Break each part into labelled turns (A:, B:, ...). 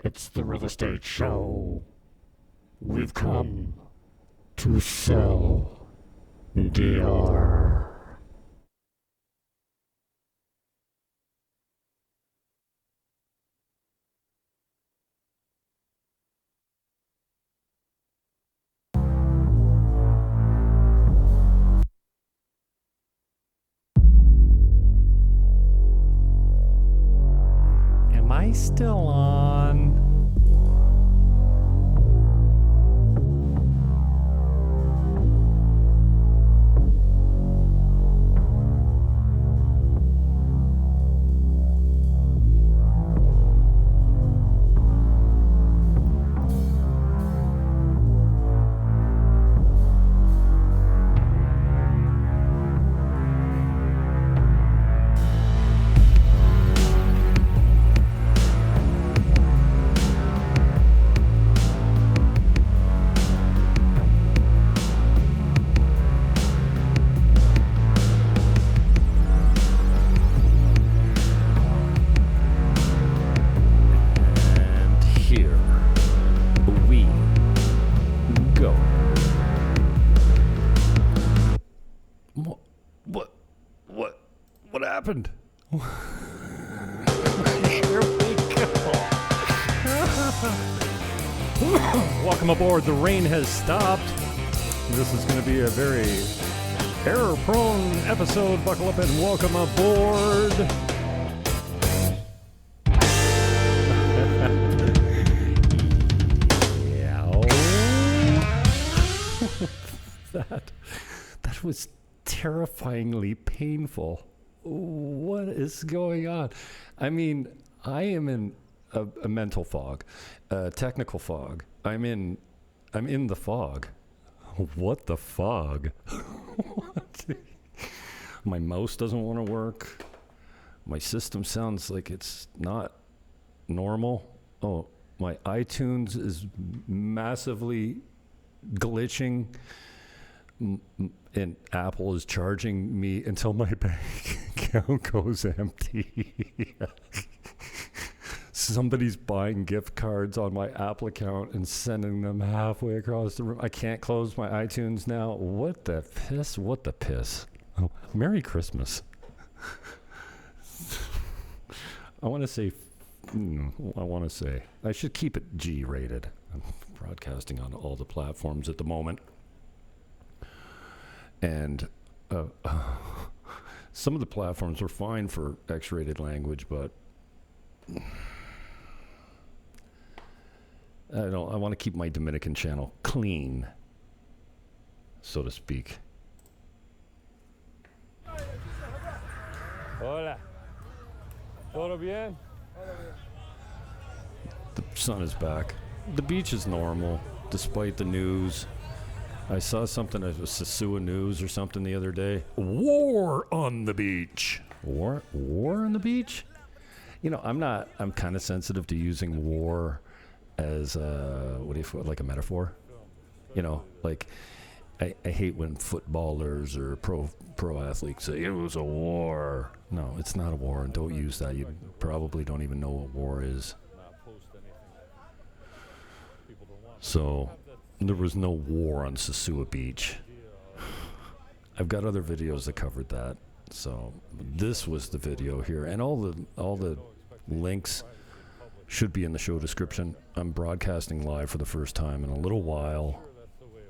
A: It's the real estate show. We've come to sell DR.
B: Am I still on? And here we go. What happened? Here we go. Welcome aboard. The rain has stopped. This is going to be a very error-prone episode. Buckle up and welcome aboard. That was terrifyingly painful. What is going on? I mean, I am in a mental fog, a technical fog. I'm in the fog. What the fog? What? My mouse doesn't want to work. My system sounds like it's not normal. Oh, my iTunes is massively glitching. And Apple is charging me until my bank account goes empty. Somebody's buying gift cards on my Apple account and sending them halfway across the room. I can't close my iTunes now. What the piss? What the piss? Oh, Merry Christmas. I want to say, I should keep it G-rated. I'm broadcasting on all the platforms at the moment. And some of the platforms are fine for X-rated language, but I want to keep my Dominican channel clean, so to speak. Hola. ¿Todo bien? The sun is back. The beach is normal, despite the news. I saw something at Sosua News or something the other day. War on the beach. War on the beach? You know, I'm kind of sensitive to using war as like a metaphor. You know, like I hate when footballers or pro athletes say it was a war. No, it's not a war, and don't use that. You probably don't even know what war is. So there was no war on Sosua Beach. I've got other videos that covered that. So this was the video here, and all the links should be in the show description. I'm broadcasting live for the first time in a little while,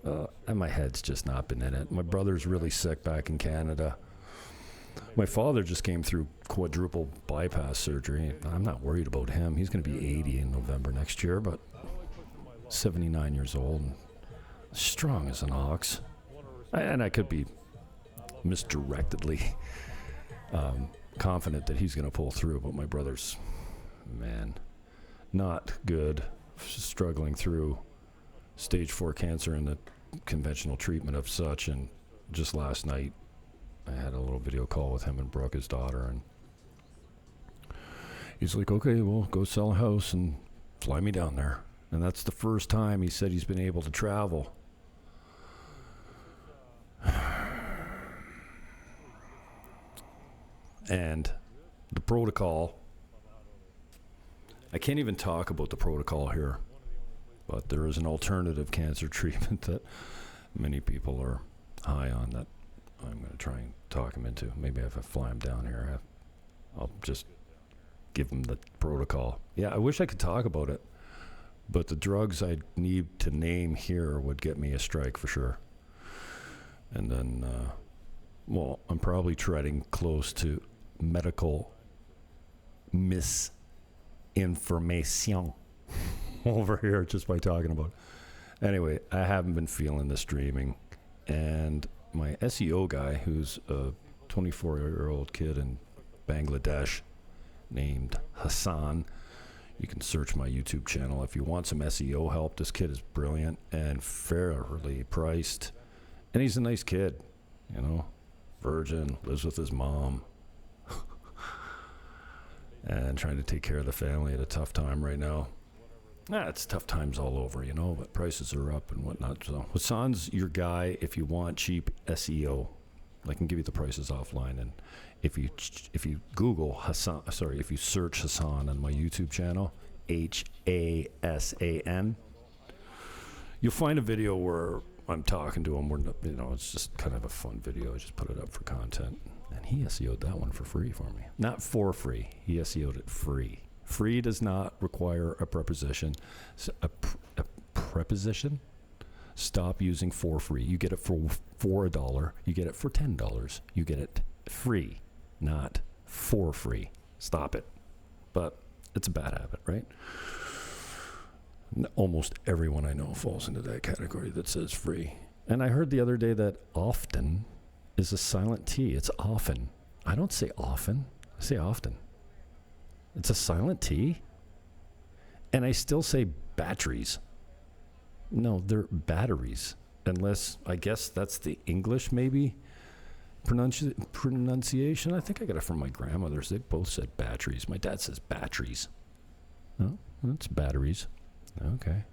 B: and my head's just not been in it. My brother's really sick back in Canada. My father just came through quadruple bypass surgery. I'm not worried about him. He's going to be 80 in November next year, but 79 years old and strong as an ox. And I could be misdirectedly confident that he's going to pull through, but my brother's, man, not good, struggling through stage 4 cancer and the conventional treatment of such. And just last night I had a little video call with him and Brooke, his daughter, and he's like, okay, well, go sell a house and fly me down there. And that's the first time he said he's been able to travel. And the protocol I can't even talk about the protocol here, but there is an alternative cancer treatment that many people are high on that I'm going to try and talk him into. Maybe if I fly him down here, I'll just give him the protocol. Yeah, I wish I could talk about it, but the drugs I need to name here would get me a strike for sure. And then, well, I'm probably treading close to medical misinformation over here just by talking about it. Anyway, I haven't been feeling the streaming, and my SEO guy, who's a 24-year-old kid in Bangladesh named Hasan, you can search my YouTube channel if you want some SEO help. This kid is brilliant and fairly priced, and he's a nice kid, you know, virgin, lives with his mom, and trying to take care of the family at a tough time right now. It's tough times all over, you know, but prices are up and whatnot. So Hasan's your guy if you want cheap SEO. I can give you the prices offline. And if you Google Hasan, if you search Hasan on my YouTube channel, Hasan, you'll find a video where I'm talking to him. Where, you know, it's just kind of a fun video. I just put it up for content. And he SEO'd that one for free for me. Not for free. He SEO'd it free. Free does not require a preposition. A preposition? Stop using for free. You get it for $1. You get it for $10. You get it free, not for free. Stop it. But it's a bad habit, right? Almost everyone I know falls into that category that says free. And I heard the other day that often is a silent T. It's often. I don't say often. I say often. It's a silent T. And I still say batteries. No, they're batteries. Unless, I guess that's the English, maybe, pronunciation. I think I got it from my grandmothers. They both said batteries. My dad says batteries. No, it's batteries. Okay.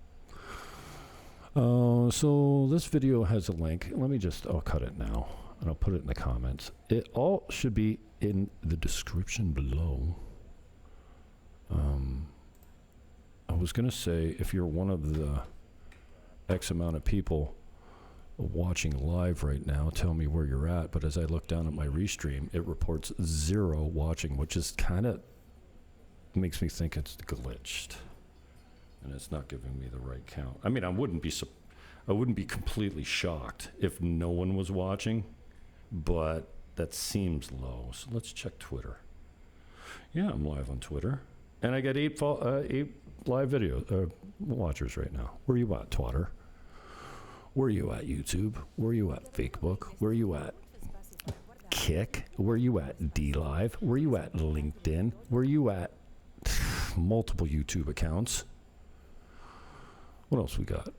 B: So this video has a link. Let me just, I'll cut it now, and I'll put it in the comments. It all should be in the description below. I was going to say, if you're one of the X amount of people watching live right now, tell me where you're at. But as I look down at my restream, it reports 0 watching, which is kind of makes me think it's glitched, and it's not giving me the right count. I mean, I wouldn't be completely shocked if no one was watching, but that seems low. So let's check Twitter. Yeah, I'm live on Twitter, and I got 8 live video watchers right now. Where you at, Twitter? Where you at, YouTube? Where you at, Facebook? Where you at, Kick? Where you at, D-Live? Where you at, LinkedIn? Where you at, multiple YouTube accounts? What else we got?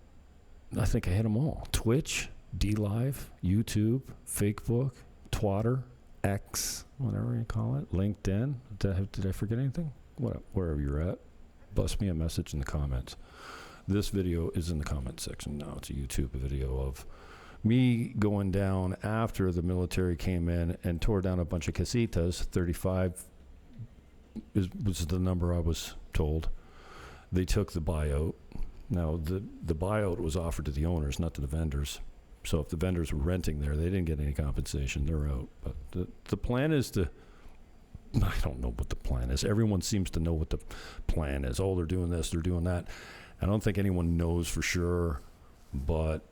B: I think I hit them all. Twitch, D-Live, YouTube, Facebook, Twitter, X, whatever you call it, LinkedIn. Did I forget anything? Wherever you're at, bust me a message in the comments. This video is in the comment section now. It's a YouTube video of me going down after the military came in and tore down a bunch of casitas. 35 was the number I was told. They took the buyout. Now, the buyout was offered to the owners, not to the vendors. So if the vendors were renting there, they didn't get any compensation. They're out. But the plan is to... I don't know what the plan is. Everyone seems to know what the plan is. Oh, they're doing this, they're doing that. I don't think anyone knows for sure, but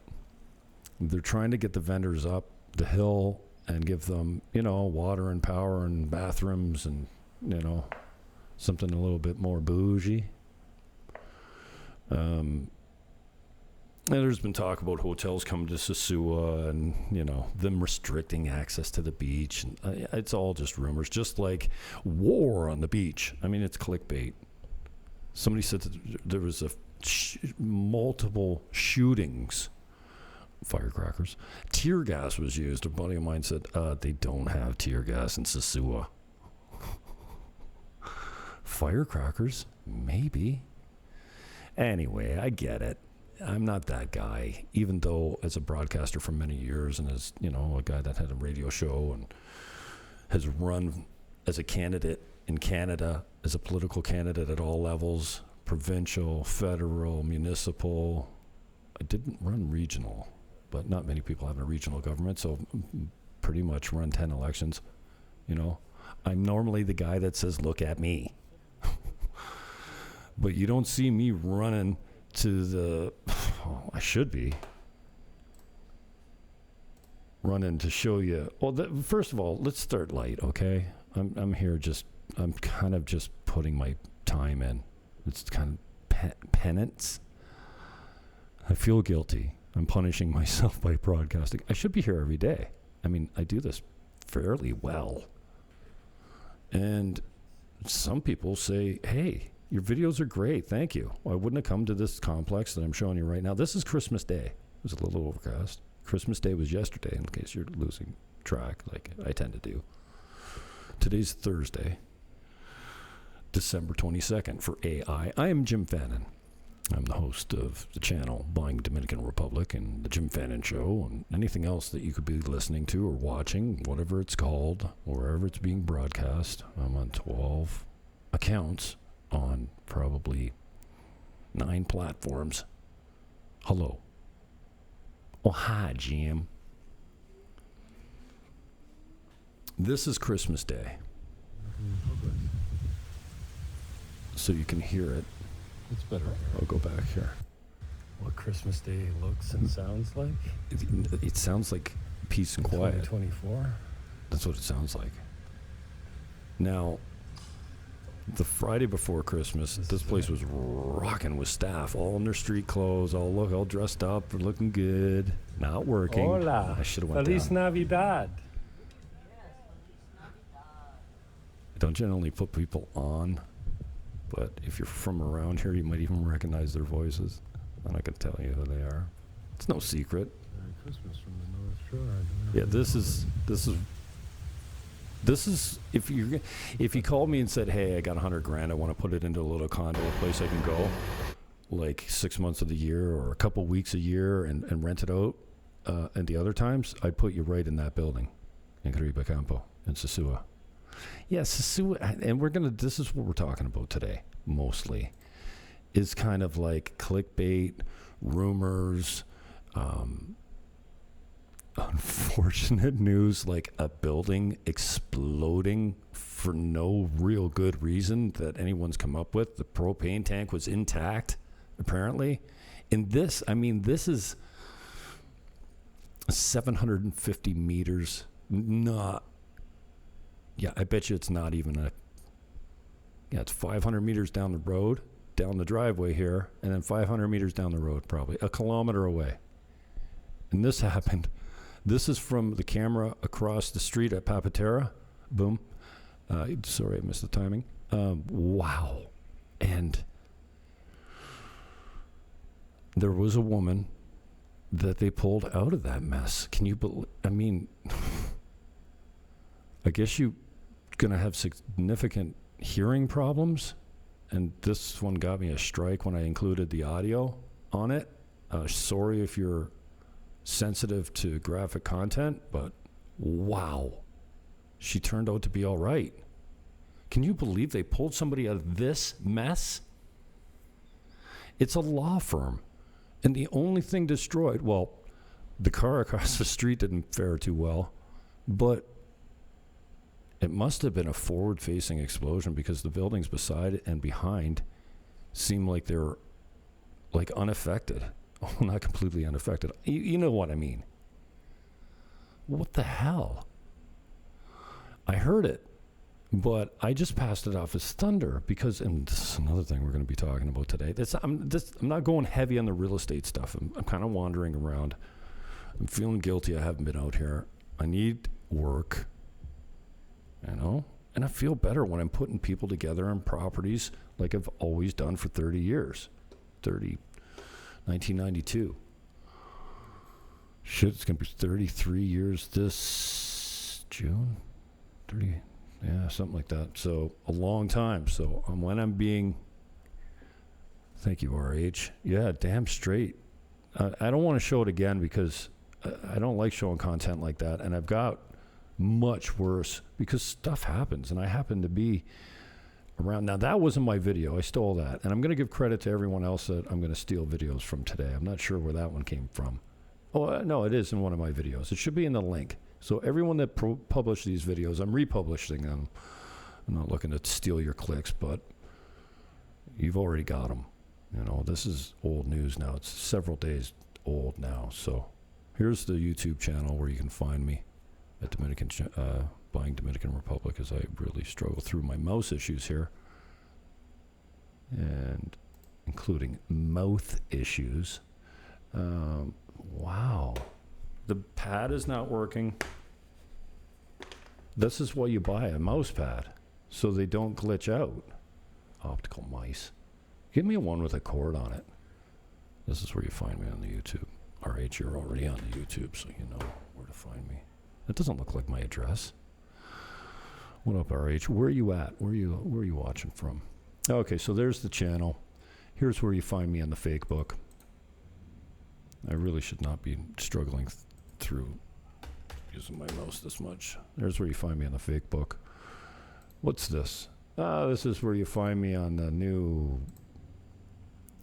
B: they're trying to get the vendors up the hill and give them, you know, water and power and bathrooms and, you know, something a little bit more bougie. And there's been talk about hotels coming to Sosua and, you know, them restricting access to the beach. And it's all just rumors, just like war on the beach. I mean, it's clickbait. Somebody said that there was multiple shootings, firecrackers. Tear gas was used. A buddy of mine said, they don't have tear gas in Sosua. Firecrackers? Maybe. Anyway, I get it. I'm not that guy, even though as a broadcaster for many years and as, you know, a guy that had a radio show and has run as a candidate in Canada as a political candidate at all levels, provincial, federal, municipal. I didn't run regional, but not many people have a regional government, so pretty much run 10 elections. You know, I'm normally the guy that says, look at me. But you don't see me running to the, I should be running to show you. Well, first of all, let's start light, okay? I'm here I'm kind of just putting my time in. It's kind of penance. I feel guilty. I'm punishing myself by broadcasting. I should be here every day. I mean, I do this fairly well. And some people say, hey, your videos are great. Thank you. Well, I wouldn't have come to this complex that I'm showing you right now. This is Christmas Day. It was a little overcast. Christmas Day was yesterday, in case you're losing track, like I tend to do. Today's Thursday, December 22nd for AI. I am Jim Fannin. I'm the host of the channel Buying Dominican Republic and the Jim Fannin Show and anything else that you could be listening to or watching, whatever it's called, or wherever it's being broadcast. I'm on 12 accounts on probably 9 platforms. Hello. Oh, hi, Jim. This is Christmas Day. So you can hear it.
C: It's better.
B: I'll go back here.
C: What Christmas Day looks and sounds like?
B: It sounds like peace and quiet.
C: 2024?
B: That's what it sounds like. Now, the Friday before Christmas, this place was rocking with staff, all in their street clothes, all dressed up, looking good, not working.
C: Hola.
B: I should have went
C: Feliz
B: down.
C: Navidad.
B: I don't generally put people on, but if you're from around here, you might even recognize their voices. I'm not going to tell you who they are. It's no secret.
C: Merry Christmas from the North Shore.
B: Yeah, this is if you called me and said, hey, I got $100,000, I want to put it into a little condo, a place I can go like 6 months of the year or a couple weeks a year and rent it out, and the other times I'd put you right in that building in Caribe Campo in Sosua. Yeah, Sosua, and this is what we're talking about today mostly, is kind of like clickbait, rumors, unfortunate news, like a building exploding for no real good reason that anyone's come up with. The propane tank was intact, apparently. And this is 750 meters. I bet you it's not even it's 500 meters down the road, down the driveway here, and then 500 meters down the road, probably a kilometer away. And this happened. This is from the camera across the street at Papatera. Boom. Sorry, I missed the timing. Wow. And there was a woman that they pulled out of that mess. Can you believe? I mean, I guess you're going to have significant hearing problems. And this one got me a strike when I included the audio on it. Sorry if you're sensitive to graphic content, but wow, she turned out to be all right. Can you believe they pulled somebody out of this mess? It's a law firm, and the only thing destroyed, well, the car across the street didn't fare too well, but it must have been a forward-facing explosion because the buildings beside and behind seem like they're like unaffected. Oh, not completely unaffected. You know what I mean. What the hell? I heard it, but I just passed it off as thunder because, and this is another thing we're going to be talking about today. I'm not going heavy on the real estate stuff. I'm kind of wandering around. I'm feeling guilty. I haven't been out here. I need work, and I feel better when I'm putting people together on properties like I've always done for 30 years. 1992. Shit, it's going to be 33 years this June? 30, yeah, something like that. So, a long time. So, when I'm being, thank you, RH. Yeah, damn straight. I don't want to show it again because I don't like showing content like that. And I've got much worse because stuff happens. And I happen to be around. Now, that wasn't my video. I stole that. And I'm going to give credit to everyone else that I'm going to steal videos from today. I'm not sure where that one came from. Oh, no, it is in one of my videos. It should be in the link. So everyone that published these videos, I'm republishing them. I'm not looking to steal your clicks, but you've already got them. You know, this is old news now. It's several days old now. So here's the YouTube channel where you can find me at Buying Dominican Republic, as I really struggle through my mouse issues here, and including mouth issues. Wow. The pad is not working. This is why you buy a mouse pad, so they don't glitch out. Optical mice. Give me one with a cord on it. This is where you find me on the YouTube. RH, you're already on the YouTube, so you know where to find me. That doesn't look like my address. What up, RH? Where are you at? Where are you watching from? Okay, so there's the channel. Here's where you find me on the fake book. I really should not be struggling through using my mouse this much. There's where you find me on the fake book. What's this? This is where you find me on the new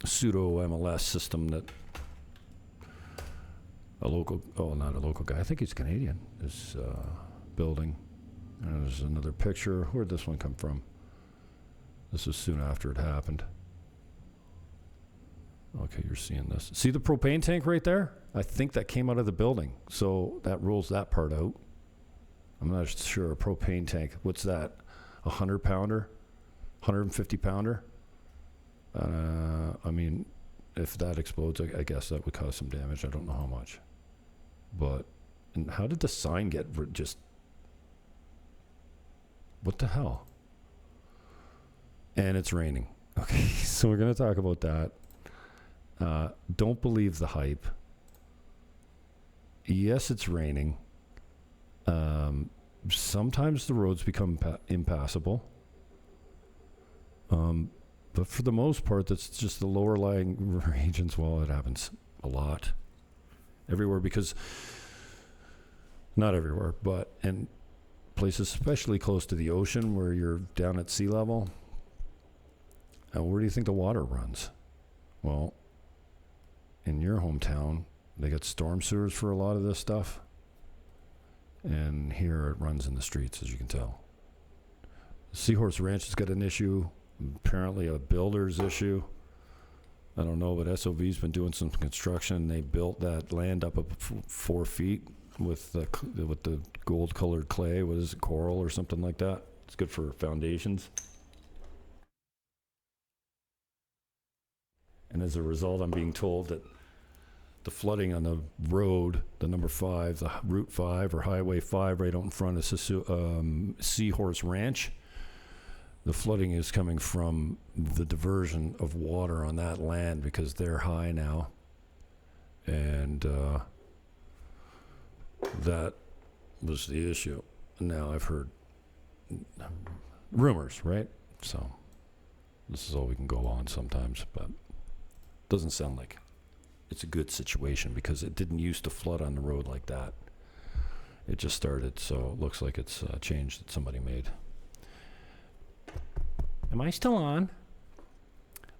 B: pseudo MLS system that a local, not a local guy, I think he's Canadian, is building. And there's another picture. Where'd this one come from? This is soon after it happened. Okay, you're seeing this. See the propane tank right there? I think that came out of the building. So that rules that part out. I'm not sure. A propane tank. What's that? 100-pounder? 150-pounder? I mean, if that explodes, I guess that would cause some damage. I don't know how much. But, and how did the sign get just... What the hell? And it's raining. Okay, so we're going to talk about that. Don't believe the hype. Yes, it's raining. Sometimes the roads become impassable. But for the most part, that's just the lower lying regions. Well, it happens a lot. Everywhere, because... Not everywhere, but in places especially close to the ocean where you're down at sea level. Where do you think the water runs? Well, in your hometown, they got storm sewers for a lot of this stuff. And here it runs in the streets, as you can tell. Seahorse Ranch has got an issue, apparently a builder's issue. I don't know, but SOV's been doing some construction. They built that land up 4 feet with the gold-colored clay. What is it, coral or something like that? It's good for foundations. And as a result, I'm being told that the flooding on the road, the number 5, the Route 5 or Highway 5 right out in front of Seahorse Ranch, the flooding is coming from the diversion of water on that land because they're high now. And that was the issue. Now I've heard rumors, right? So this is all we can go on sometimes, but doesn't sound like it's a good situation because it didn't used to flood on the road like that. It just started, so it looks like it's a change that somebody made. Am I still on?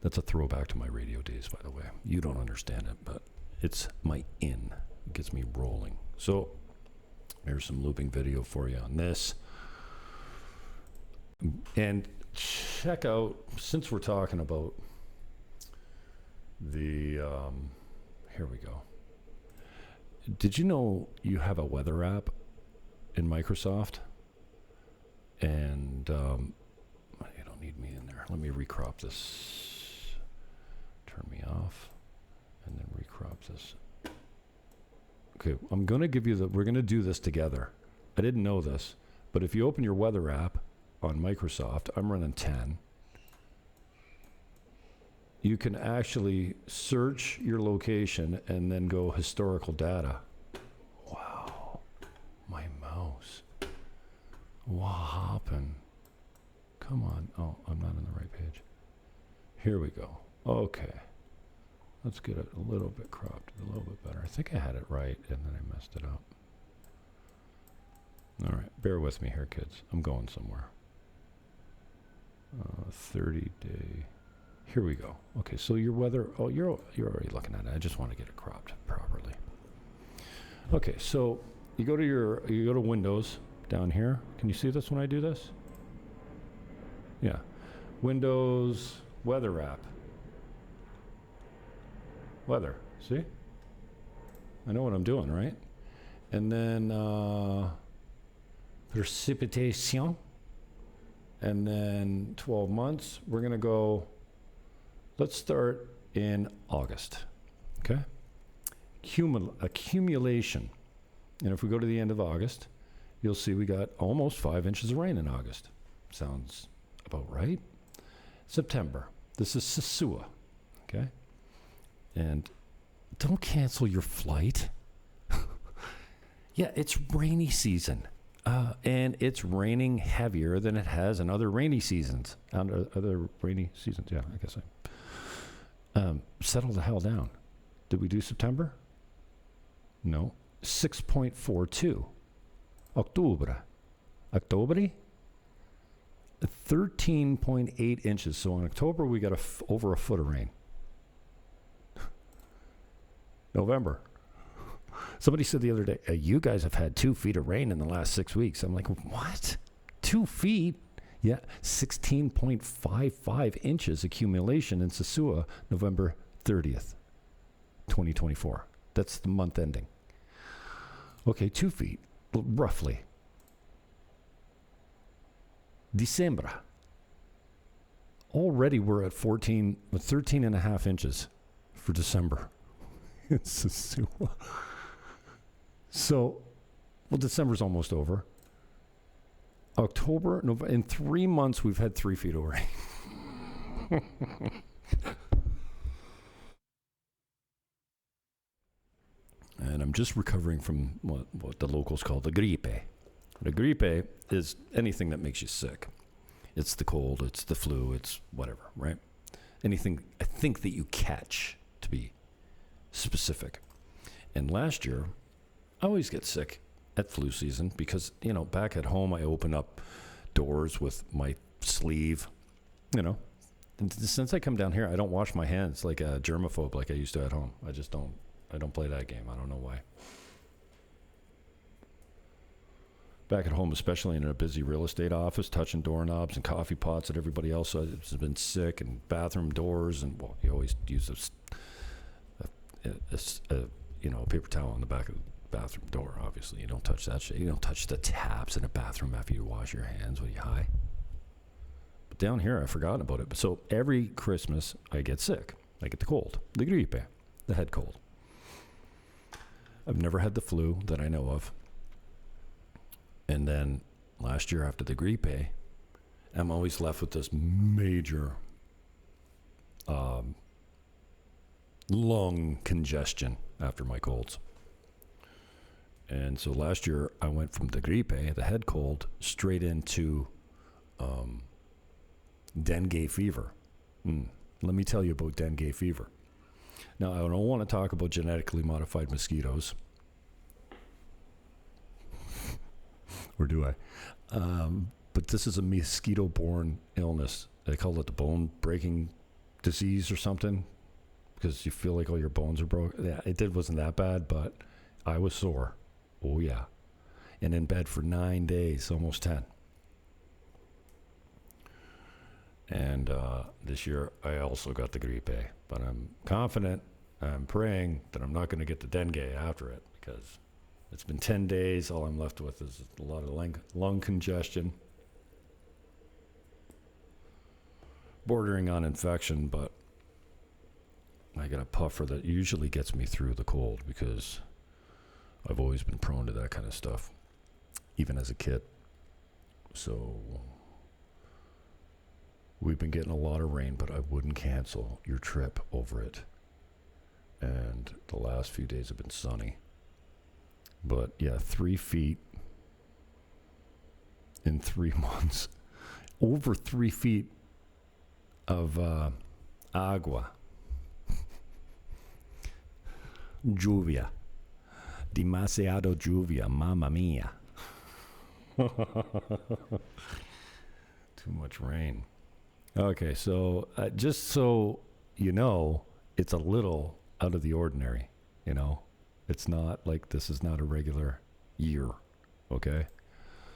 B: That's a throwback to my radio days, by the way. You don't understand it, but it's my in. It gets me rolling. So here's some looping video for you on this. And check out, since we're talking about the, here we go. Did you know you have a weather app in Microsoft? And you don't need me in there. Let me recrop this. Turn me off. And then recrop this. Okay, I'm going to give you we're going to do this together. I didn't know this, but if you open your weather app on Microsoft, I'm running 10. You can actually search your location and then go historical data. Wow, my mouse. What happened? Come on. Oh, I'm not on the right page. Here we go. Okay. Let's get it a little bit cropped, a little bit better. I think I had it right, and then I messed it up. All right, bear with me here, kids. I'm going somewhere. 30-day. Here we go. Okay, so your weather. Oh, you're already looking at it. I just want to get it cropped properly. Okay, so you go to Windows down here. Can you see this when I do this? Yeah, Windows weather app. Weather. See? I know what I'm doing, right? And then precipitation. And then 12 months. We're going to go, let's start in August. Okay? Accumulation. And if we go to the end of August, you'll see we got almost 5 inches of rain in August. Sounds about right. September. This is Sosua. Okay? And don't cancel your flight. Yeah, it's rainy season. And it's raining heavier than it has in other rainy seasons. Other rainy seasons, yeah, I guess. Settle the hell down. Did we do September? No. 6.42. October. 13.8 inches. So in October, we got over a foot of rain. November. Somebody said the other day, you guys have had 2 feet of rain in the last 6 weeks. I'm like, what? 2 feet? Yeah, 16.55 inches accumulation in Sosua, November 30th, 2024. That's the month ending. Okay, 2 feet, roughly. December. Already we're at 13 and a half inches for December. It's Sosua. So, well, December's almost over. October, November, in 3 months, we've had 3 feet of rain. And I'm just recovering from what the locals call the gripe. The gripe is anything that makes you sick. It's the cold, it's the flu, it's whatever, right? Anything, I think, that you catch, to be specific. And last year, I always get sick at flu season because, back at home, I open up doors with my sleeve, And since I come down here, I don't wash my hands like a germaphobe like I used to at home. I don't play that game. I don't know why. Back at home, especially in a busy real estate office, touching doorknobs and coffee pots that everybody else has been sick, and bathroom doors, and you always use a paper towel on the back of the bathroom door. Obviously, you don't touch that shit. You don't touch the taps in a bathroom after you wash your hands. What are you, high? But down here, I've forgotten about it. But so every Christmas, I get sick. I get the cold, the gripe, the head cold. I've never had the flu that I know of. And then last year after the gripe, I'm always left with this major lung congestion after my colds. And so last year I went from the gripe, the head cold, straight into dengue fever. Let me tell you about dengue fever. Now, I don't want to talk about genetically modified mosquitoes. Or do I? But this is a mosquito-borne illness. They call it the bone-breaking disease or something, because you feel like all your bones are broken. Yeah, wasn't that bad, but I was sore. Oh, yeah. And in bed for 9 days, almost 10. And this year, I also got the gripe. But I'm confident, I'm praying that I'm not going to get the dengue after it, because it's been 10 days. All I'm left with is a lot of lung congestion, bordering on infection, but I got a puffer that usually gets me through the cold, because I've always been prone to that kind of stuff, even as a kid. So we've been getting a lot of rain, but I wouldn't cancel your trip over it. And the last few days have been sunny. But yeah, 3 feet in 3 months. Over 3 feet of agua. Lluvia. Demasiado lluvia, mamma mia. Too much rain. Okay, so just so you know, it's a little out of the ordinary, you know? It's not like this is not a regular year, okay?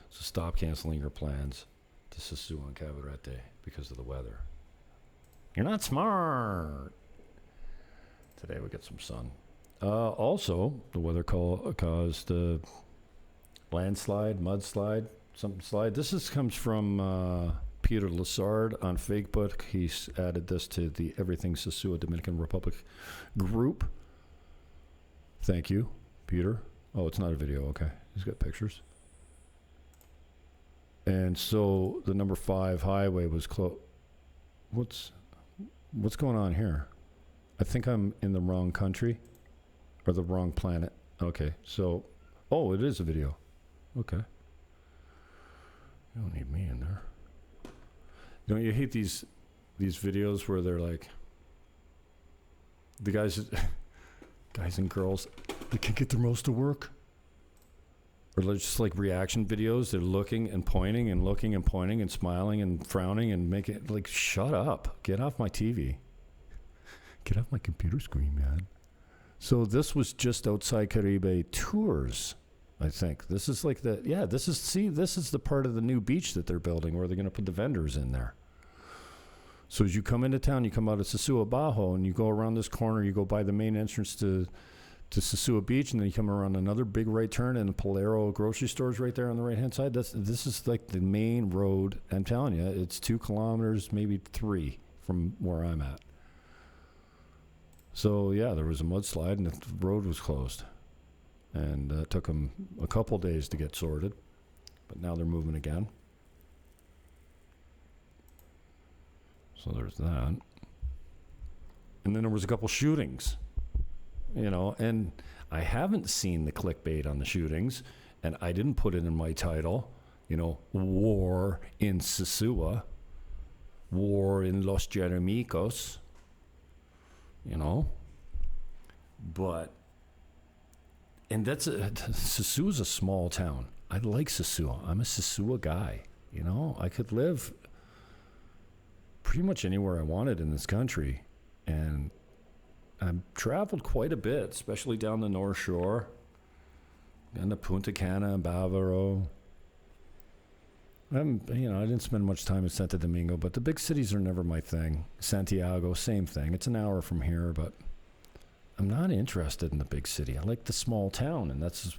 B: So stop canceling your plans to Sosua and Cabarete because of the weather. You're not smart. Today we get some sun. Also, the weather caused landslide, mudslide, something slide. This comes from Peter Lassard on Facebook. He's added this to the Everything Sosua Dominican Republic group. Thank you, Peter. Oh, it's not a video. Okay. He's got pictures. And so the number 5 highway was closed. What's going on here? I think I'm in the wrong country or the wrong planet. Okay. So, oh, it is a video. Okay. You don't need me in there. Don't you hate these videos where they're like the guys and girls, they can't get their mouse to work? Or they're just like reaction videos. They're looking and pointing and looking and pointing and smiling and frowning and making it like, shut up. Get off my TV. Get off my computer screen, man. So this was just outside Caribe Tours, I think. This is like this is the part of the new beach that they're building where they're going to put the vendors in there. So as you come into town, you come out of Sosua Bajo and you go around this corner, you go by the main entrance to Sosua Beach, and then you come around another big right turn, and the Polero grocery store's right there on the right-hand side. This is like the main road. I'm telling you, it's 2 kilometers, maybe 3 from where I'm at. So, yeah, there was a mudslide, and the road was closed. And it took them a couple days to get sorted, but now they're moving again. So there's that. And then there was a couple shootings. You know, and I haven't seen the clickbait on the shootings, and I didn't put it in my title, you know, war in Sosua, war in Los Jeremicos, you know, but, and Sosua's a small town. I like Sosua. I'm a Sosua guy, you know, I could live pretty much anywhere I wanted in this country, and I've traveled quite a bit, especially down the North Shore, down to Punta Cana and Bávaro. I didn't spend much time in Santo Domingo, but the big cities are never my thing. Santiago, same thing. It's an hour from here, but I'm not interested in the big city. I like the small town, and that's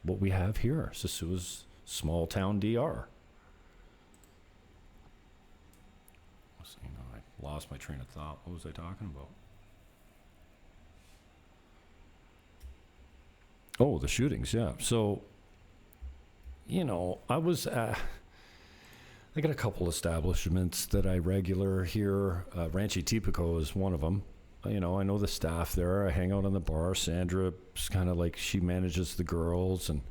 B: what we have here. Sosua's small town DR. I lost my train of thought. What was I talking about? Oh, the shootings, yeah. So, you know, I got a couple establishments that I regular here. Rancho Tipico is one of them. You know, I know the staff there. I hang out on the bar. Sandra's kind of like, she manages the girls, and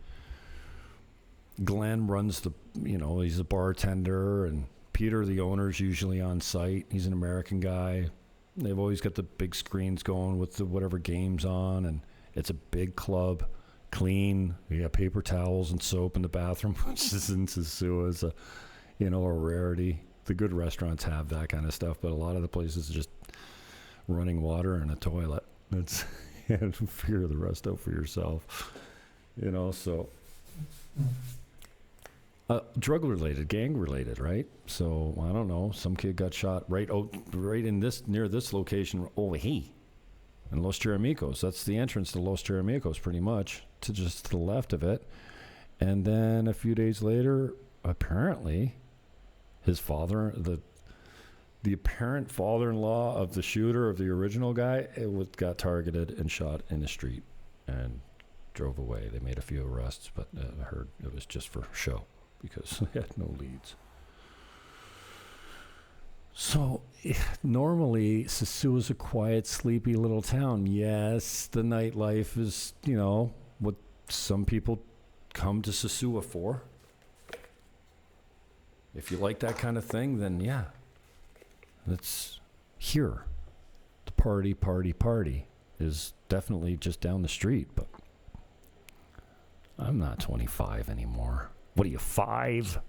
B: Glenn runs he's a bartender, and Peter, the owner's usually on site. He's an American guy. They've always got the big screens going with whatever game's on, and it's a big club, clean. We got paper towels and soap in the bathroom, which is in Sosua is a rarity. The good restaurants have that kind of stuff, but a lot of the places are just running water and a toilet. It's figure the rest out for yourself, So drug-related, gang-related, right? So I don't know. Some kid got shot right in near this location over here. And Los Jeremicos, that's the entrance to Los Jeremicos, pretty much, to the left of it. And then a few days later, apparently, his father, the apparent father-in-law of the shooter, of the original guy, got targeted and shot in the street and drove away. They made a few arrests, but I heard it was just for show because they had no leads. So normally Sosua is a quiet, sleepy little town. Yes, the nightlife is, what some people come to Sosua for. If you like that kind of thing, then yeah, that's here. The party is definitely just down the street, but I'm not 25 anymore. What are you, 5?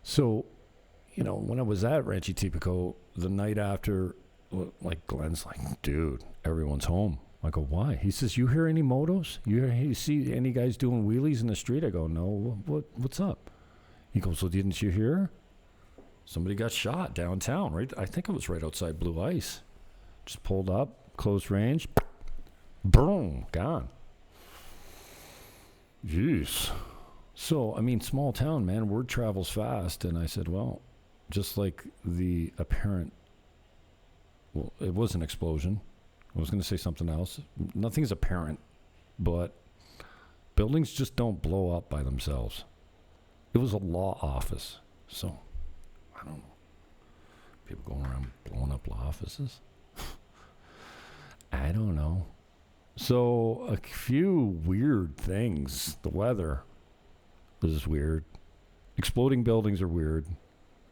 B: So, when I was at Rancho Tipico the night after, like Glenn's like, dude, everyone's home. I go, why? He says, you hear any motos? You see any guys doing wheelies in the street? I go, no. What's up? He goes, well, didn't you hear? Somebody got shot downtown, right? I think it was right outside Blue Ice. Just pulled up, close range, boom, gone. Jeez. So, I mean, small town, man, word travels fast. And I said, well, just like the apparent, well, it was an explosion. I was going to say something else. Nothing's apparent, but buildings just don't blow up by themselves. It was a law office. So, I don't know. People going around blowing up law offices? I don't know. So, a few weird things. The weather is weird. Exploding buildings are weird.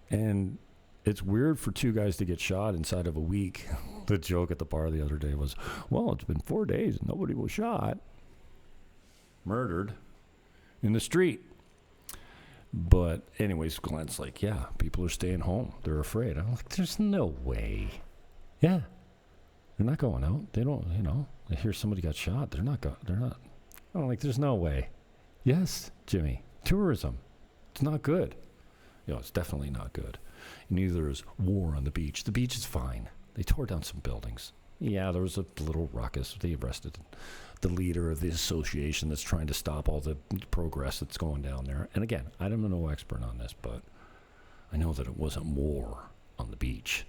B: And it's weird for two guys to get shot inside of a week. The joke at the bar the other day was, well, it's been 4 days and nobody was shot. Murdered in the street. But anyways, Glenn's like, yeah, people are staying home. They're afraid. I'm like, there's no way. Yeah. They're not going out. They don't, they hear somebody got shot. They're not. I'm like, there's no way. Yes, Jimmy. Tourism. It's not good. It's definitely not good. Neither is war on the beach. The beach is fine. They tore down some buildings. Yeah, there was a little ruckus. They arrested the leader of the association that's trying to stop all the progress that's going down there. And again, I'm no expert on this, but I know that it wasn't war on the beach.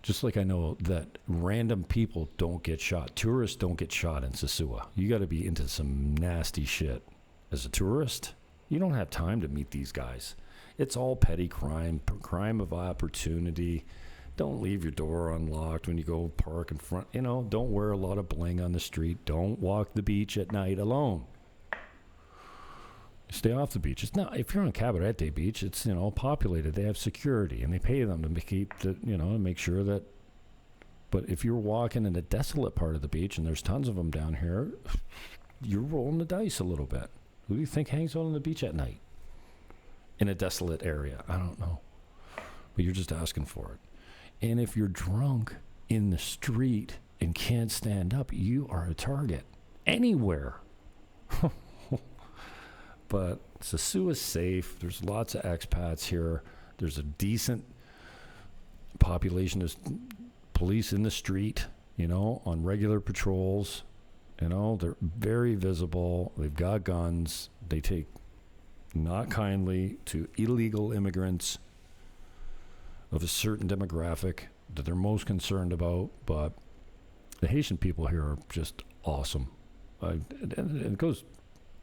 B: Just like I know that random people don't get shot. Tourists don't get shot in Sosua. You got to be into some nasty shit. As a tourist, you don't have time to meet these guys. It's all petty crime, crime of opportunity. Don't leave your door unlocked when you go park in front. Don't wear a lot of bling on the street. Don't walk the beach at night alone. Stay off the beach. It's not, if you're on Cabarete Beach, it's, populated. They have security and they pay them to keep the, make sure that. But if you're walking in a desolate part of the beach and there's tons of them down here, you're rolling the dice a little bit. Who do you think hangs out on the beach at night? In a desolate area? I don't know. But you're just asking for it. And if you're drunk in the street and can't stand up, you are a target. Anywhere. But Sosua's safe. There's lots of expats here. There's a decent population of police in the street, on regular patrols. They're very visible. They've got guns. They take not kindly to illegal immigrants of a certain demographic that they're most concerned about. But the Haitian people here are just awesome. And it goes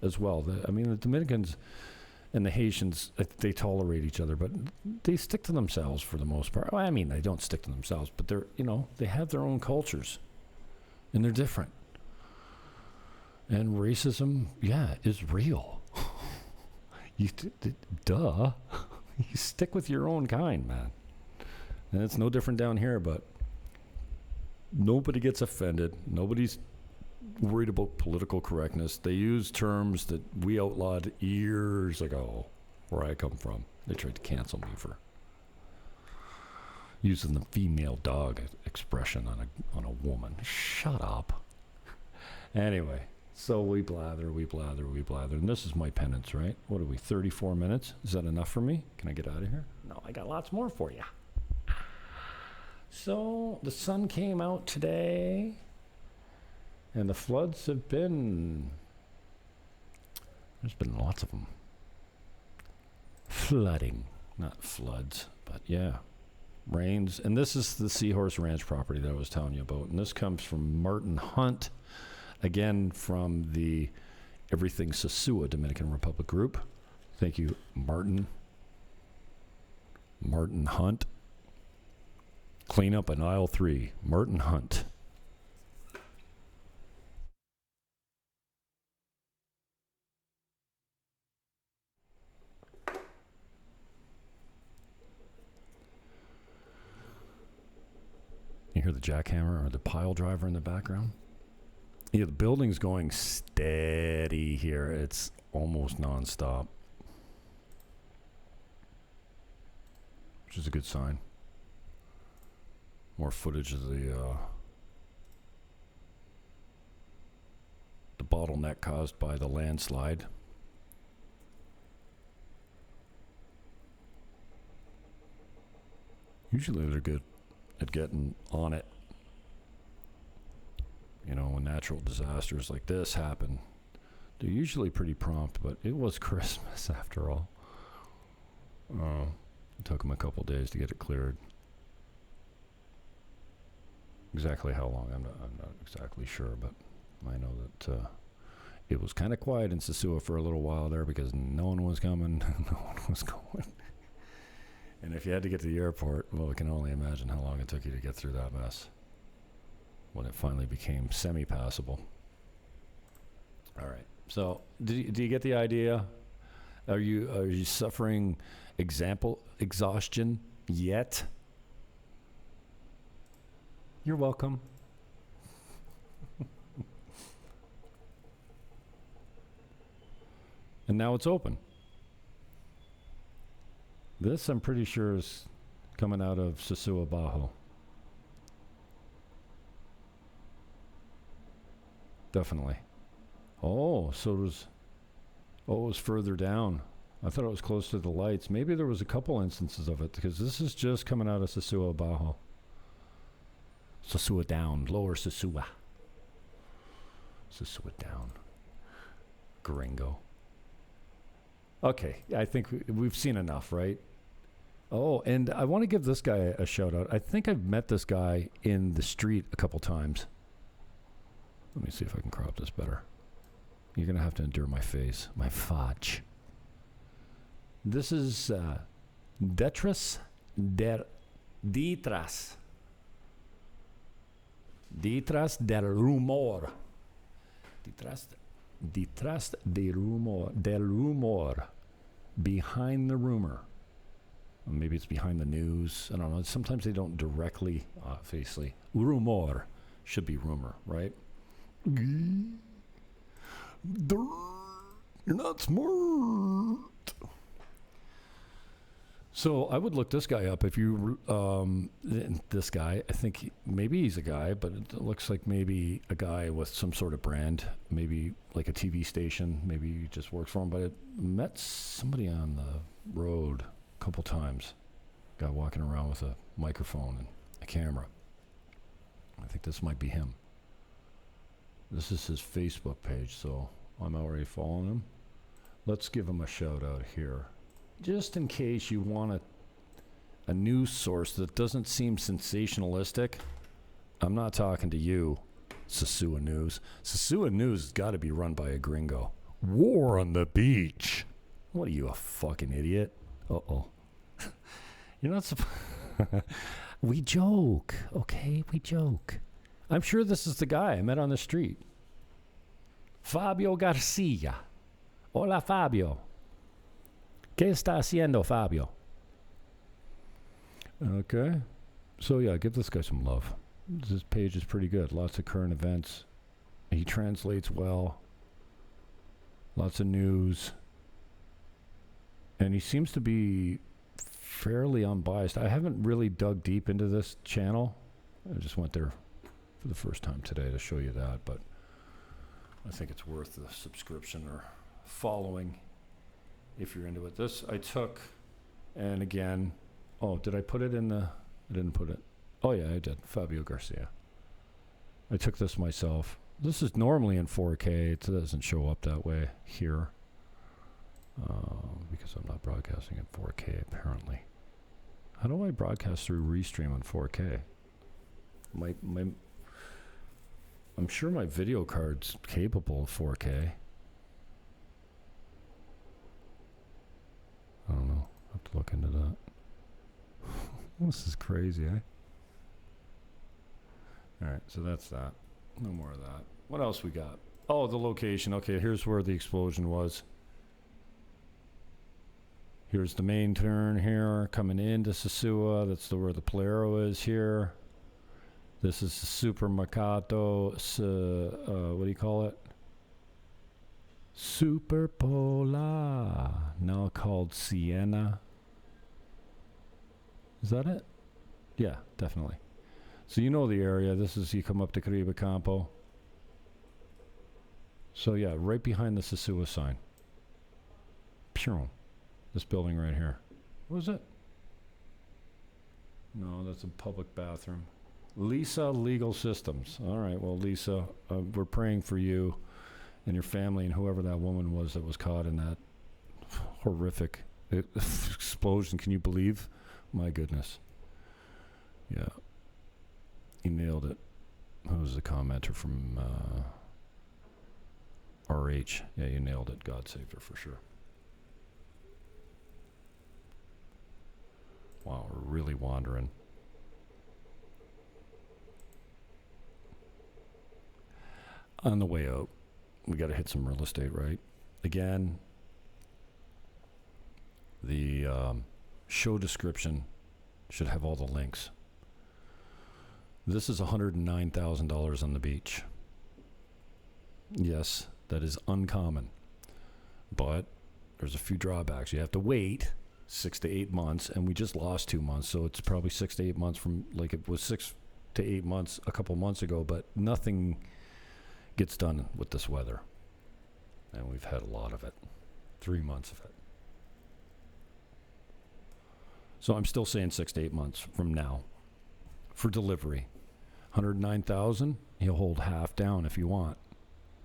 B: as well. The Dominicans and the Haitians, they tolerate each other, but they stick to themselves for the most part. Well, they don't stick to themselves, but they're, they have their own cultures, and they're different. And racism, is real. Duh. You stick with your own kind, man. And it's no different down here, but nobody gets offended. Nobody's worried about political correctness. They use terms that we outlawed years ago where I come from. They tried to cancel me for using the female dog expression on a woman. Shut up. Anyway, so we blather. And this is my penance, right? What are we, 34 minutes? Is that enough for me? Can I get out of here? No, I got lots more for you. So the sun came out today. And the floods have been, there's been lots of them. Flooding, not floods, but yeah, rains. And this is the Seahorse Ranch property that I was telling you about. And this comes from Martin Hunt, again from the Everything Sosua Dominican Republic group. Thank you, Martin. Martin Hunt. Clean up in aisle 3, Martin Hunt. You hear the jackhammer or the pile driver in the background? Yeah, the building's going steady here. It's almost nonstop. which is a good sign. More footage of the bottleneck caused by the landslide. Usually they're good at getting on it. You know, when natural disasters like this happen, they're usually pretty prompt, but it was Christmas after all. It took them a couple days to get it cleared. Exactly how long, I'm not exactly sure, but I know that it was kind of quiet in Sosua for a little while there because no one was coming, no one was going. And if you had to get to the airport, well, I can only imagine how long it took you to get through that mess when it finally became semi-passable. All right. So, do you get the idea? Are you suffering exhaustion yet? You're welcome. And now it's open. This, I'm pretty sure, is coming out of Sosua Bajo. Definitely. Oh, so it was... Oh, it was further down. I thought it was close to the lights. Maybe there was a couple instances of it, because this is just coming out of Sosua Bajo. Sosua down. Lower Sosua. Sosua down. Gringo. Okay, I think we've seen enough, right? Oh, and I want to give this guy a shout out. I think I've met this guy in the street a couple times. Let me see if I can crop this better. You're going to have to endure my face, my fudge. This is Detrás del rumor. Detrás del rumor. Behind the rumor. Or maybe it's behind the news. I don't know. Sometimes they don't directly, obviously. Rumor should be rumor, right? You're not smart. So I would look this guy up if you, this guy, I think maybe he's a guy, but it looks like maybe a guy with some sort of brand, maybe like a TV station, maybe he just works for him, but I met somebody on the road a couple times, guy walking around with a microphone and a camera. I think this might be him. This is his Facebook page, so I'm already following him. Let's give him a shout out here. Just in case you want a news source that doesn't seem sensationalistic, I'm not talking to you, Sosua News. Sosua News has got to be run by a gringo. War on the beach. What are you, a fucking idiot? Uh-oh. You're not supposed... We joke, okay? We joke. I'm sure this is the guy I met on the street. Fabio Garcia. Hola, Fabio. ¿Qué está haciendo, Fabio? Okay. So, yeah, give this guy some love. This page is pretty good. Lots of current events. He translates well. Lots of news. And he seems to be fairly unbiased. I haven't really dug deep into this channel. I just went there for the first time today to show you that, but I think it's worth the subscription or following if you're into it. This I took, and again, oh, did I put it in the, I didn't put it. Oh yeah, I did. Fabio Garcia. I took this myself. This is normally in 4K. It doesn't show up that way here because I'm not broadcasting in 4K apparently. How do I broadcast through Restream on 4K? I'm sure my video card's capable of 4K. I don't know. I have to look into that. This is crazy, eh? Alright, so that's that. No more of that. What else we got? Oh, the location. Okay, here's where the explosion was. Here's the main turn here, coming into Sosua. That's where the Polero is here. This is the Supermercado, what do you call it? Superpola, now called Siena. Is that it? Yeah, definitely. So you know the area. This is, you come up to Caribe Campo. So yeah, right behind the Sosua sign. Pure. This building right here. What is it? No, that's a public bathroom. Lisa Legal Systems. All right, well, Lisa, we're praying for you and your family and whoever that woman was that was caught in that horrific explosion. Can you believe? My goodness. Yeah. He nailed it. Who was the commenter from RH? Yeah, you nailed it. God saved her for sure. Wow, we're really wandering. On the way out, we got to hit some real estate, right? Again, the show description should have all the links. This is $109,000 on the beach. Yes, that is uncommon. But there's a few drawbacks. You have to wait 6 to 8 months, and we just lost 2 months, so it's probably 6 to 8 months from, like, it was 6 to 8 months a couple months ago, but nothing gets done with this weather. And we've had a lot of it. 3 months of it. So I'm still saying 6 to 8 months from now for delivery. 109,000, he'll hold half down if you want.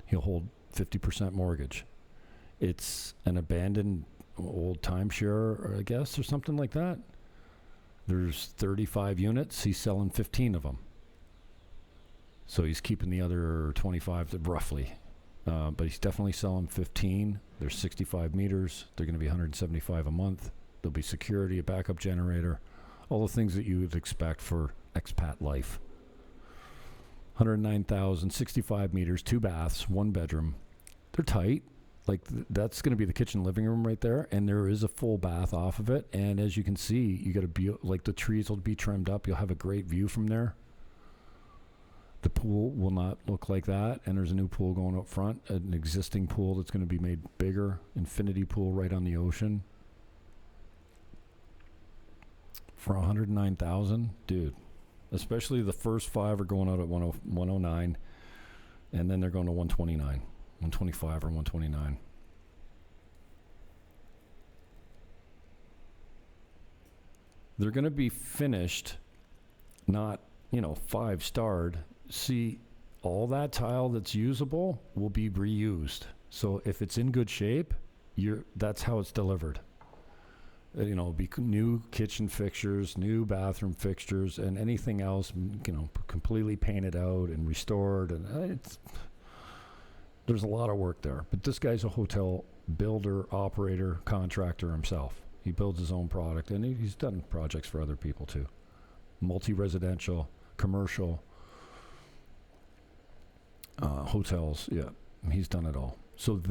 B: He'll hold 50% mortgage. It's an abandoned old timeshare, I guess, or something like that. There's 35 units. He's selling 15 of them. So he's keeping the other 25 roughly. But he's definitely selling 15. There's 65 meters. They're going to be 175 a month. There'll be security, a backup generator, all the things that you would expect for expat life. 109,000, 65 meters, 2 baths, 1 bedroom. They're tight. Like, that's going to be the kitchen living room right there, and there is a full bath off of it. And as you can see, you got to like, the trees will be trimmed up. You'll have a great view from there. The pool will not look like that, and there's a new pool going up front, an existing pool that's going to be made bigger, infinity pool right on the ocean. For 109,000, dude. Especially the first 5 are going out at 109, and then they're going to 129, 125 or 129. They're going to be finished, not, 5-starred. See, all that tile that's usable will be reused. So if it's in good shape, that's how it's delivered. Be new kitchen fixtures, new bathroom fixtures, and anything else, completely painted out and restored. And there's a lot of work there. But this guy's a hotel builder, operator, contractor himself. He builds his own product, and he's done projects for other people too. Multi-residential, commercial, hotels. Yeah, he's done it all. So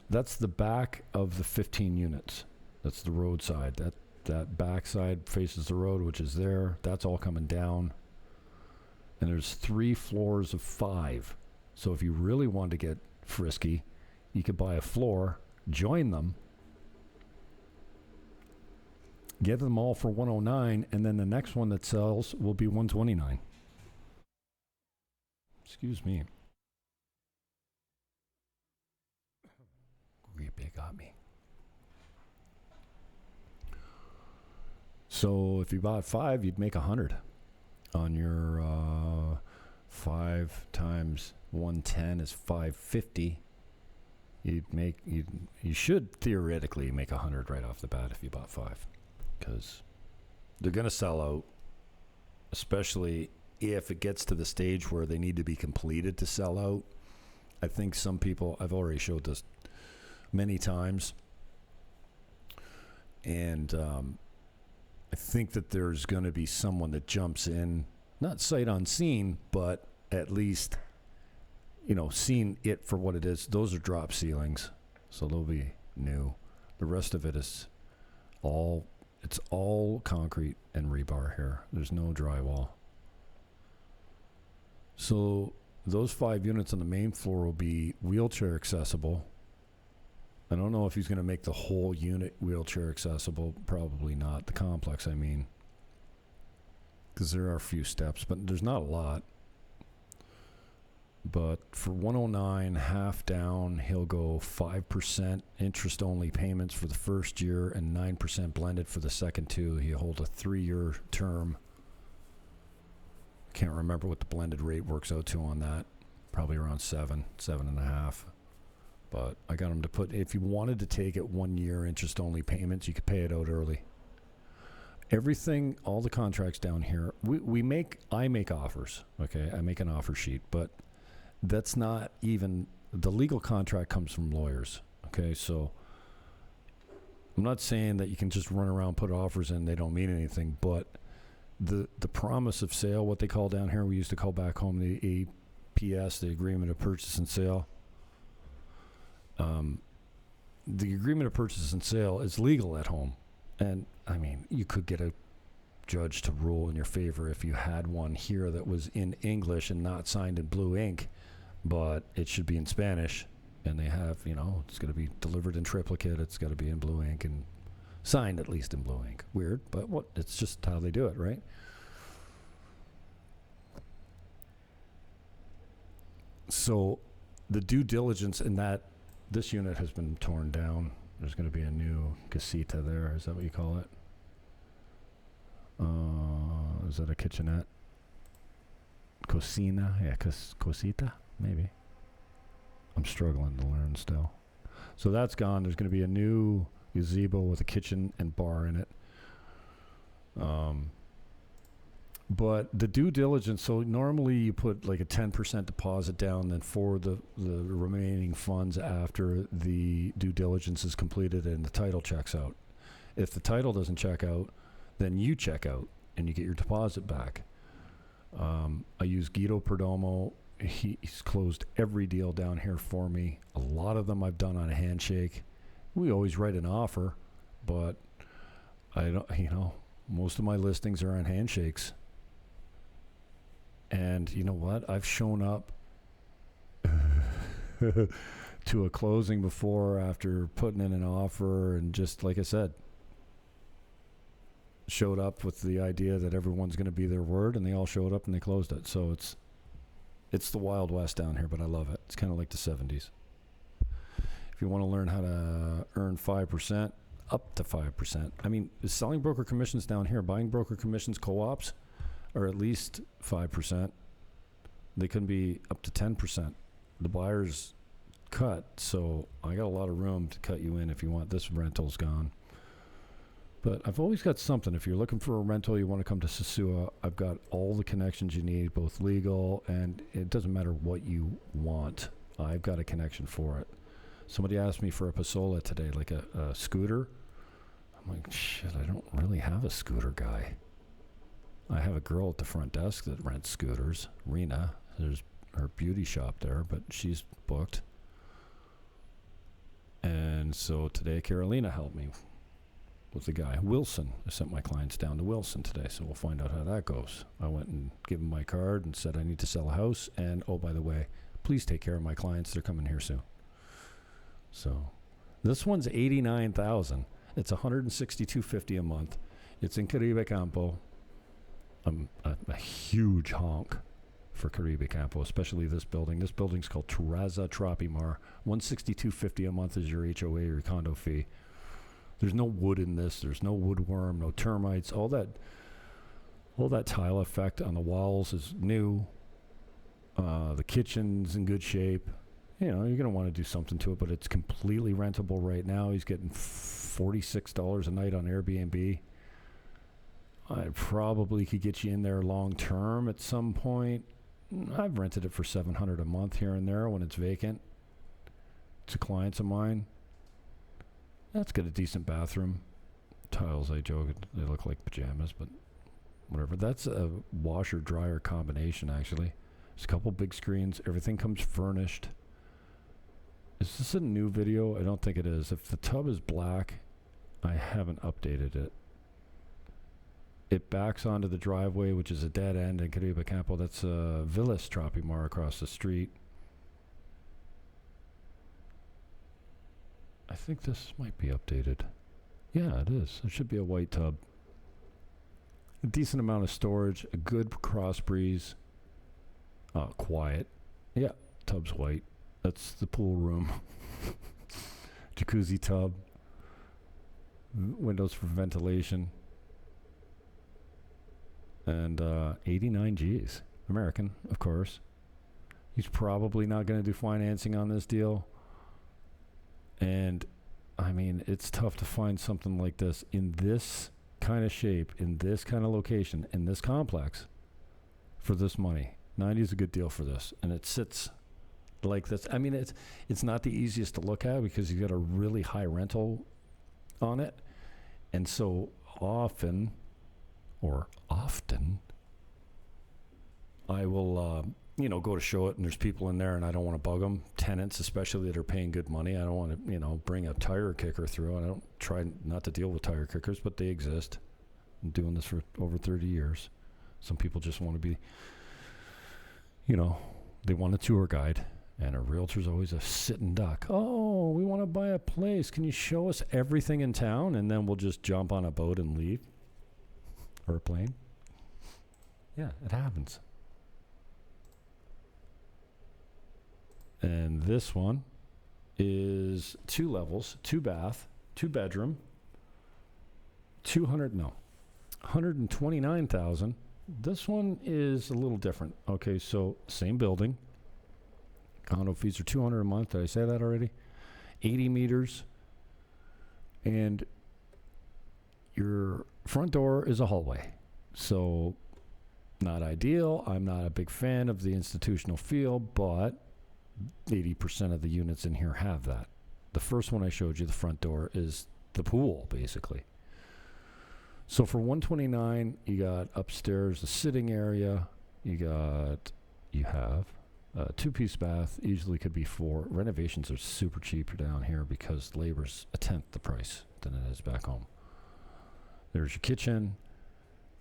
B: that's the back of the 15 units. That's the roadside. That back side faces the road, which is there. That's all coming down. And there's 3 floors of 5. So if you really want to get frisky, you could buy a floor, join them, get them all for 109, and then the next one that sells will be 129. Excuse me. They got me. So if you bought 5, you'd make 100 on your 5 times 110 is 550. You should theoretically make 100 right off the bat if you bought 5, because they're going to sell out, especially if it gets to the stage where they need to be completed to sell out. I think some people, I've already showed this many times, and I think that there's going to be someone that jumps in, not sight unseen, but at least, seeing it for what it is. Those are drop ceilings, so they'll be new. The rest of it is it's all concrete and rebar here. There's no drywall. So those 5 units on the main floor will be wheelchair accessible. I don't know if he's going to make the whole unit wheelchair accessible. Probably not. The complex, I mean. because there are a few steps, but there's not a lot. But for 109, half down, he'll go 5% interest-only payments for the first year and 9% blended for the second two. He'll hold a 3-year term. Can't remember what the blended rate works out to on that. Probably around 7.5. But I got him to put, if you wanted to take it 1 year interest-only payments, you could pay it out early. Everything, all the contracts down here, I make offers, okay? I make an offer sheet, but that's not even, the legal contract comes from lawyers, okay? So I'm not saying that you can just run around, put offers in, they don't mean anything, but the promise of sale, what they call down here, we used to call back home the APS, the Agreement of Purchase and Sale. The Agreement of Purchase and Sale is legal at home. And, I mean, you could get a judge to rule in your favor if you had one here that was in English and not signed in blue ink, but it should be in Spanish. And they have, you know, it's going to be delivered in triplicate. It's got to be in blue ink and signed at least in blue ink. Weird, but what? It's just how they do it, right? So the due diligence in that, this unit has been torn down. There's going to be a new casita there. Is that what you call it? Is that a kitchenette? Cocina? Yeah, cosita? Maybe. I'm struggling to learn still. So that's gone. There's going to be a new gazebo with a kitchen and bar in it. But the due diligence, so normally you put like a 10% deposit down, then for the remaining funds after the due diligence is completed and the title checks out. If the title doesn't check out, then you check out and you get your deposit back. I use Guido Perdomo. He's closed every deal down here for me. A lot of them I've done on a handshake. We always write an offer, but I don't, you know, most of my listings are on handshakes. And you know what? I've shown up to a closing before after putting in an offer, and just like I said, showed up with the idea that everyone's going to be their word, and they all showed up and they closed it. So it's the Wild West down here, but I love it. It's kind of like the 70s. If you want to learn how to earn 5%, up to 5%. I mean, selling broker commissions down here, buying broker commissions, co-ops, are at least 5%. They can be up to 10%. The buyer's cut, so I got a lot of room to cut you in if you want. This rental's gone. But I've always got something. If you're looking for a rental, you want to come to Sosua, I've got all the connections you need, both legal, and it doesn't matter what you want. I've got a connection for it. Somebody asked me for a Pasola today, like a scooter. I'm like, shit, I don't really have a scooter guy. I have a girl at the front desk that rents scooters, Rena. There's her beauty shop there, but she's booked. And so today, Carolina helped me with the guy, Wilson. I sent my clients down to Wilson today, so we'll find out how that goes. I went and gave him my card and said I need to sell a house, and oh, by the way, please take care of my clients. They're coming here soon. So this one's $89,000. It's $162.50 a month. It's in Caribe Campo. I'm a huge honk for Caribe Campo, especially this building. This building's called Terraza Tropimar. $162.50 a month is your HOA or your condo fee. There's no wood in this. There's no woodworm, no termites. All that tile effect on the walls is new. The kitchen's in good shape. You know, you're going to want to do something to it, but it's completely rentable right now. He's getting $46 a night on Airbnb. I probably could get you in there long term at some point. I've rented it for $700 a month here and there when it's vacant to clients of mine. That's got a decent bathroom. Tiles, I joke, they look like pajamas, but whatever. That's a washer dryer combination, actually. There's a couple big screens. Everything comes furnished. Is this a new video? I don't think it is. If the tub is black, I haven't updated it. It backs onto the driveway, which is a dead end in Caribe Campo. That's Villas Tropimar across the street. I think this might be updated. Yeah, it is. There should be a white tub. a decent amount of storage, a good cross breeze, quiet. Yeah, tub's white. That's the pool room. Jacuzzi tub. Windows for ventilation. And 89 G's. American, of course. He's probably not going to do financing on this deal. And, I mean, it's tough to find something like this in this kind of shape, in this kind of location, in this complex for this money. 90 is a good deal for this. And it sits like this. I mean, it's not the easiest to look at because you got a really high rental on it. And so often, I will, go to show it and there's people in there and I don't want to bug them. Tenants, especially that are paying good money. I don't want to, bring a tire kicker through. I don't try not to deal with tire kickers, but they exist. I'm doing this for over 30 years. Some people just want to be, they want a tour guide. And a realtor's always a sitting duck. Oh, we want to buy a place. Can you show us everything in town? And then we'll just jump on a boat and leave. Or a plane. Yeah, it happens. And this one is 2 levels, 2 bath, 2 bedroom, 129,000. This one is a little different. Okay, so same building. Condo fees are $200 a month. Did I say that already? 80 meters. And your front door is a hallway. So not ideal. I'm not a big fan of the institutional feel, but 80% of the units in here have that. The first one I showed you, the front door, is the pool, basically. So for $129, you got upstairs a sitting area. You have a 2-piece bath, easily could be 4. Renovations are super cheap down here because labor's a tenth the price than it is back home. There's your kitchen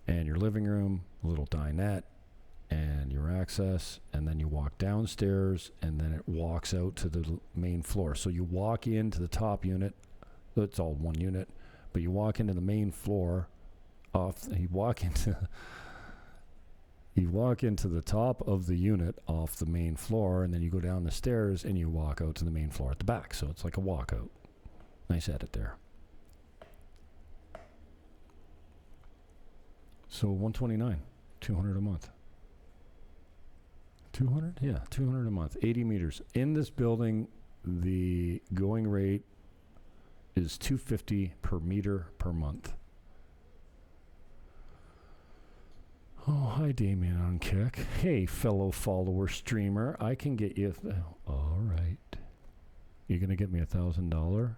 B: and your living room, a little dinette, and your access, and then you walk downstairs, and then it walks out to the main floor. So you walk into the top unit. It's all one unit, but you walk into the main floor. You walk into the top of the unit off the main floor, and then you go down the stairs, and you walk out to the main floor at the back. So it's like a walkout. Nice edit there. So $129, $200 a month. 200? Yeah, $200 a month. 80 meters. In this building, the going rate is $250 per meter per month. Oh, hi, Damien on Kick. Hey, fellow follower streamer. I can get you... all right. You're going to get me $1,000?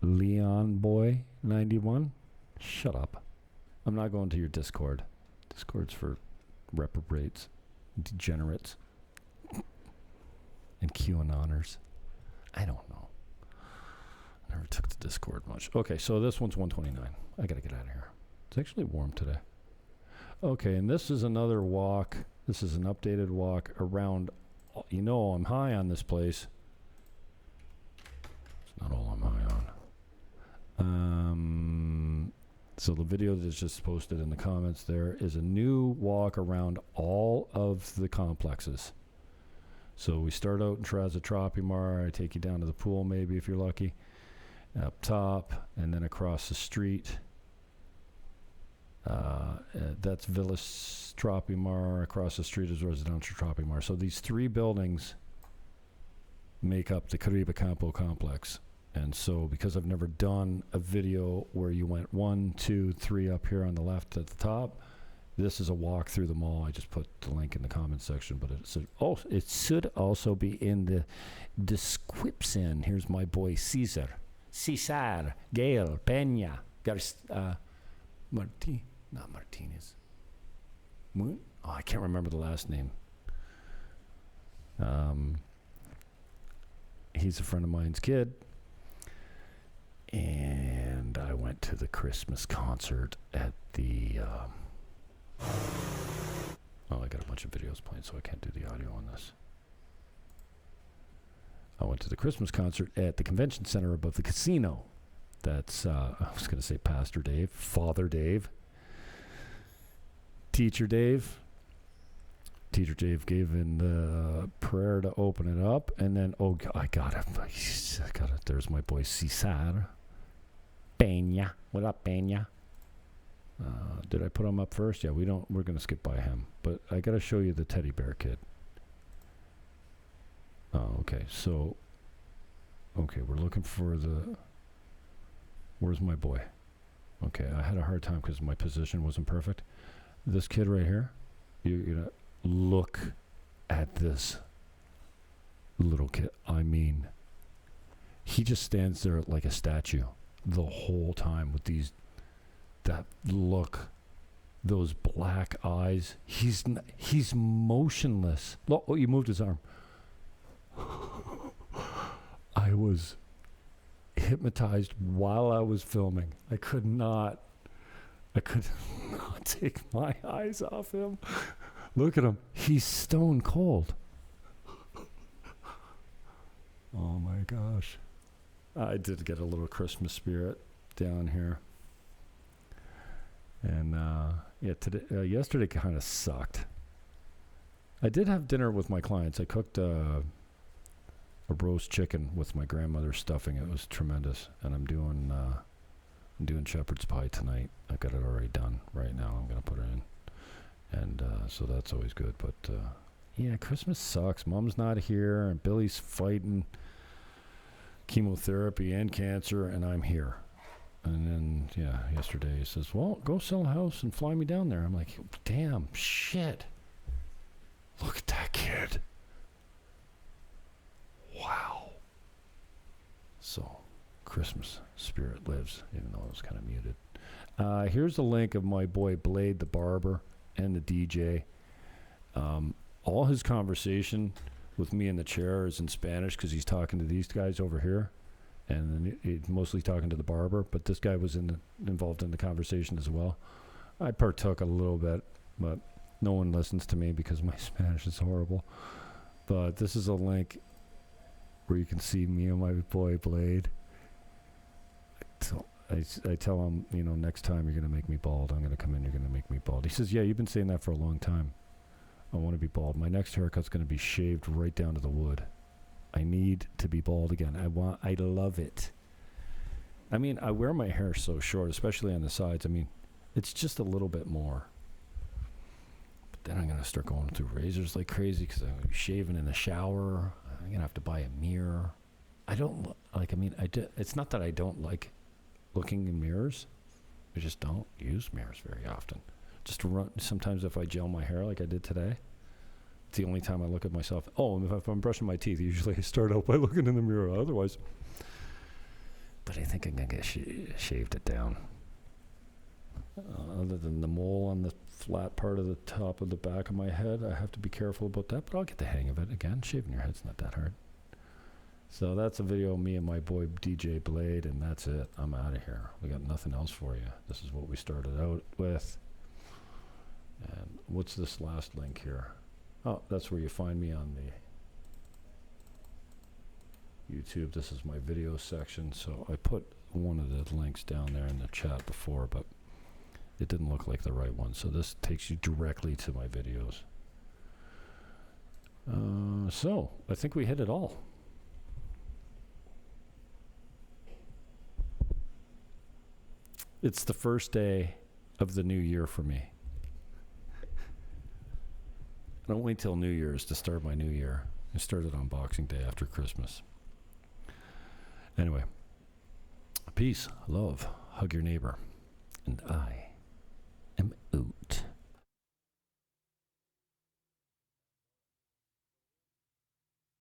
B: Leon Boy 91? Shut up. I'm not going to your Discord. Discord's for reprobates, degenerates, and QAnoners. I don't know. I never took the Discord much. Okay, so this one's $129. I got to get out of here. It's actually warm today. Okay, and this is another walk. This is an updated walk around. I'm high on this place. It's not all I'm high on. So the video that's just posted in the comments there is a new walk around all of the complexes. So we start out in Trazatropimar. I take you down to the pool maybe if you're lucky. Up top, and then across the street. That's Villas Tropimar. Across the street is Residential Tropimar. So these 3 buildings make up the Caribe Campo complex. And so because I've never done a video where you went 1, 2, 3 up here on the left at the top, this is a walk through the mall. I just put the link in the comment section, but it should also be in the description. Here's my boy Cesar, Gail, Peña, not Martinez. Oh, I can't remember the last name. He's a friend of mine's kid. And I went to the Christmas concert at the... I got a bunch of videos playing, so I can't do the audio on this. I went to the Christmas concert at the convention center above the casino. That's, I was going to say Pastor Dave, Father Dave, Teacher Dave. Teacher Dave gave in the prayer to open it up, and then I got it. There's my boy Cesar Peña. What up, Peña? Did I put him up first? Yeah, we're gonna skip by him, but I gotta show you the teddy bear kid. Oh, okay. So, we're looking for where's my boy? Okay, I had a hard time because my position wasn't perfect. This kid right here, you're gonna look at this little kid. I mean, he just stands there like a statue the whole time with that look, those black eyes. He's motionless. Oh, you moved his arm. I was hypnotized while I was filming. I could not take my eyes off him. Look at him. He's stone cold. Oh my gosh. I did get a little Christmas spirit down here. And yesterday kind of sucked. I did have dinner with my clients. I cooked a roast chicken with my grandmother's stuffing. It was tremendous. And I'm doing shepherd's pie tonight. I've got it already done right now. I'm going to put it in. And so that's always good. But yeah, Christmas sucks. Mom's not here, and Billy's fighting chemotherapy and cancer, and I'm here. And then, yesterday he says, well, go sell a house and fly me down there. I'm like, damn, shit. Look at that kid. Wow. So, Christmas spirit lives, even though it was kind of muted. Here's a link of my boy Blade, the barber, and the DJ. All his conversation with me in the chair is in Spanish because he's talking to these guys over here. And then he's mostly talking to the barber, but this guy was involved in the conversation as well. I partook a little bit, but no one listens to me because my Spanish is horrible. But this is a link where you can see me and my boy Blade. So I tell him, next time you're going to make me bald. I'm going to come in, you're going to make me bald. He says, yeah, you've been saying that for a long time. I want to be bald. My next haircut's going to be shaved right down to the wood. I need to be bald again. I love it. I mean, I wear my hair so short, especially on the sides. I mean, it's just a little bit more. But then I'm going to start going through razors like crazy because I'm going to be shaving in the shower. I'm going to have to buy a mirror. It's not that I don't like looking in mirrors. I just don't use mirrors very often. Just to run, sometimes if I gel my hair like I did today, it's the only time I look at myself. Oh, and if I'm brushing my teeth, usually I start out by looking in the mirror. Otherwise, but I think I'm going to get shaved it down. Other than the mole on the flat part of the top of the back of my head, I have to be careful about that, but I'll get the hang of it. Again, shaving your head's not that hard. So that's a video of me and my boy DJ Blade, and that's it. I'm out of here. We got nothing else for you. This is what we started out with. And what's this last link here? Oh, that's where you find me on the YouTube. This is my video section. So I put one of the links down there in the chat before, but it didn't look like the right one. So this takes you directly to my videos. So I think we hit it all. It's the first day of the new year for me. I don't wait till New Year's to start my new year. I started on Boxing Day after Christmas. Anyway, peace, love, hug your neighbor, and I